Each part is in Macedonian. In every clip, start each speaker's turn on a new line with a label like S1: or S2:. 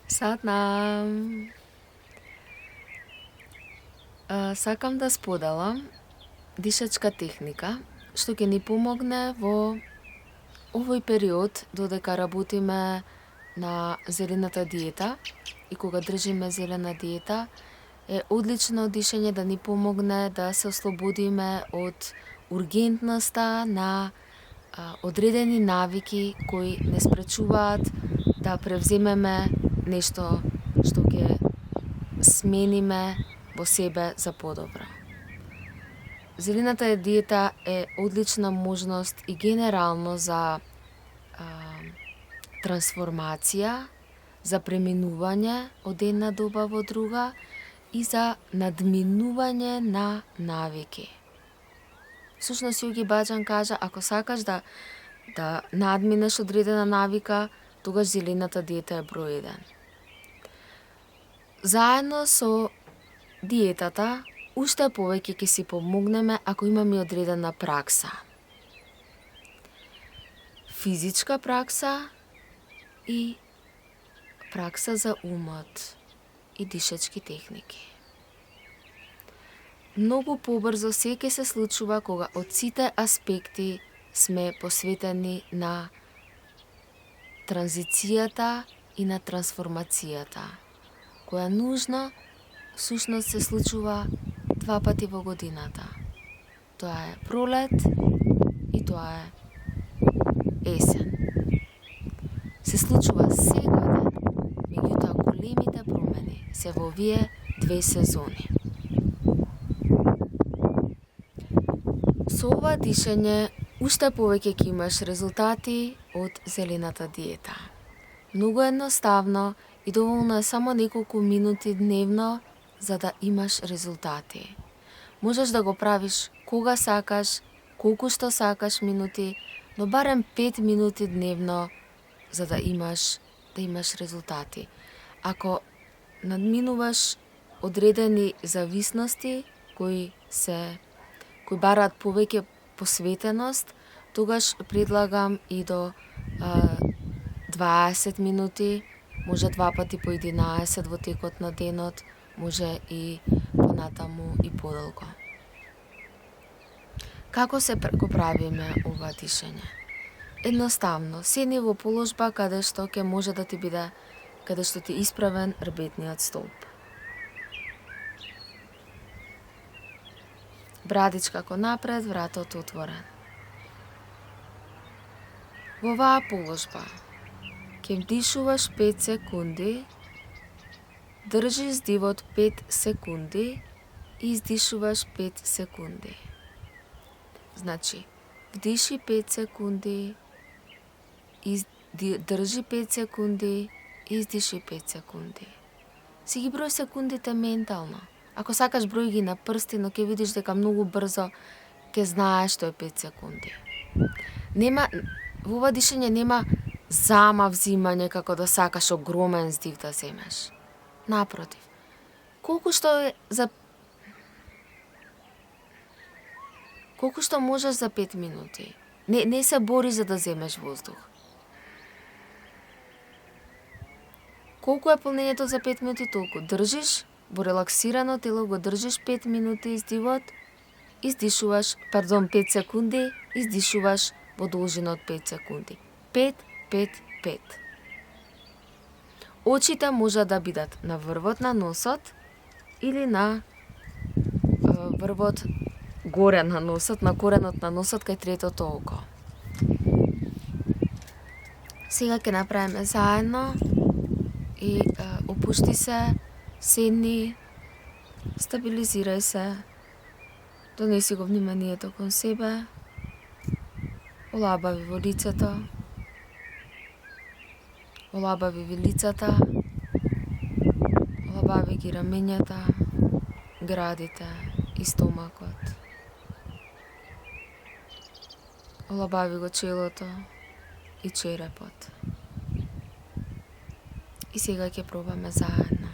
S1: Сатнам. Сакам да споделам дишачка техника што ќе ни помогне во овој период додека работиме на зелената диета и кога држиме зелена диета е одлично дишење да ни помогне да се ослободиме од ургентноста на одредени навики кои не спречуваат да превземеме нешто што ќе смениме во себе за подобро. Зелената диета е одлична можност и генерално за трансформација, за преминување од една доба во друга и за надминување на навики. Всушност Јоги Баџан кажа, ако сакаш да надминеш одредена навика, тогаш зелената диета е број 1. Заедно со диетата, уште повеќе ќе си помогнеме ако имаме одредена пракса. Физичка пракса и пракса за умот и дишачки техники. Многу побрзо се ќе се случува кога од сите аспекти сме посветени на транзицијата и на трансформацијата, која нужно всушност се случува 2 пати во годината. Тоа е пролет и тоа е есен. Се случува секој ден, меѓутоа големите промени се во овие 2 сезони. Со ова дишење уште повеќе ќе имаш резултати од зелената диета. Многу едноставно и доволно е само неколку минути дневно за да имаш резултати. Можеш да го правиш кога сакаш, колку што сакаш минути, но барем 5 минути дневно за да имаш резултати. Ако надминуваш одредени зависности кои бараат повеќе посветеност, тогаш предлагам и до 20 минути, може 2 пати по 11 во текот на денот, може и понатаму и подолго. Како се го правиме ова дишење? Едноставно, седни во положба каде што ќе може да ти биде, каде што ти исправен рбетниот столб. Брадичка кон напред, вратот отворен. Во оваа положба ќе вдишуваш 5 секунди, држиш дивот 5 секунди и издишуваш 5 секунди. Значи, вдиши 5 секунди, држи 5 секунди и издиши 5 секунди. Си ги број секундите ментално. Ако сакаш број ги на прсти, но ќе видиш дека многу брзо ќе знаеш што е 5 секунди. Во ова дишење нема замав взимање како да сакаш огромен здив да земеш. Напротив, колку што можеш за 5 минути. Не се бори за да земеш воздух. Колку е полнењето за 5 минути, толку држиш, во релаксирано тело го држиш 5 минути издивот, 5 секунди, издишуваш во должина од 5 секунди. 5, 5, 5. Очите може да бидат на врвот на носот или на врвот горе на носот, на коренот на носот кај третото око. Сега ќе направиме заедно и опушти се, седни, стабилизирај се, донеси го вниманието кон себе, олабави во лицето, олабави вилицата, олабави ги рамењата, градите и стомакот. Олабави го челото и черепот. И сега ќе пробаме заедно.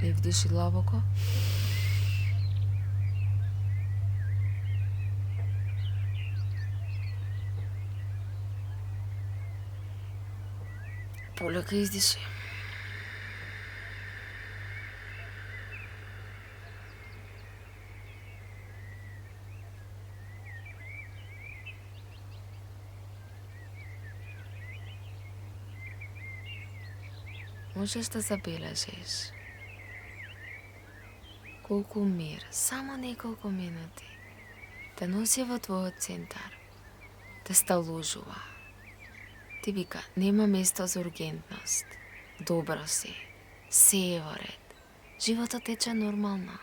S1: И вдиши длабоко. Полека издиши. Можеш да забележиш колку мир, само неколку минути, те носи во твојот центар, те сталожува. Ти вика, нема место за ургентност, добро си, се е во ред, животот тече нормално.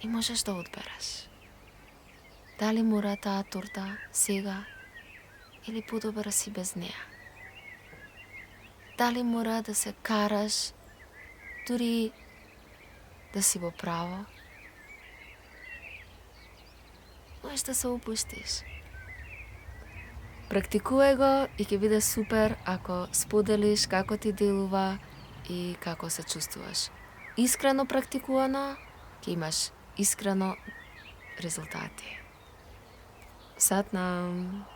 S1: И можеш да одбереш. Дали мора таа торта сега или подобра си без неа? Дали мора да се караш, дури да си во право? Можеш да се опуштиш. Практикувај го и ќе биде супер ако споделиш како ти делува и како се чувствуваш. Искрено практикувано, ќе имаш искрено резултати. Сатнам!